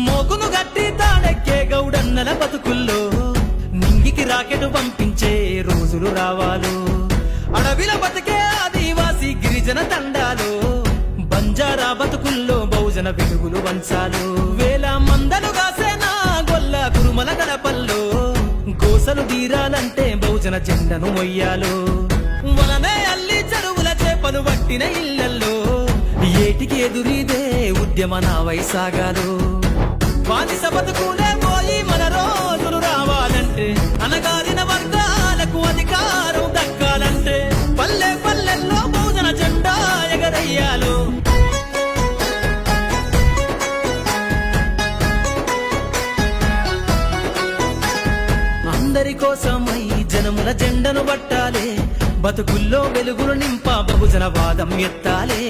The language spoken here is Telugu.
మోకును గట్టి తాడెక్కే గౌడన్నల బతుకుల్లో నింగికి రాకెట్ పంపించే రోజులు రావాలు. అడవిల బతికే ఆదివాసి గిరిజన తండాలు బంజారా బతుకుల్లో బహుజన వెలుగులు వంచాలు. వేల మందలు కాసేనా గొల్ల కురుమల గడపల్లో గోసలు తీరాలంటే బహుజన జెండను మొయ్యాలు. వలనే అల్లి చెరువుల చేపలు పట్టిన ఇళ్లల్లో ఏటికి ఎదురీదే ఉద్యమ నావై సాగాలు. బానిస బతుకులే పోయి మన రోజులు రావాలంటే, అనగారిన వర్గాలకు అధికారం దక్కాలంటే పల్లె పల్లెల్లో బహుజన జెండా ఎగరయ్యాలు. అందరి కోసమై జనముల జెండను పట్టాలే, బతుకుల్లో వెలుగులు నింప బహుజన వాదం ఎత్తాలే.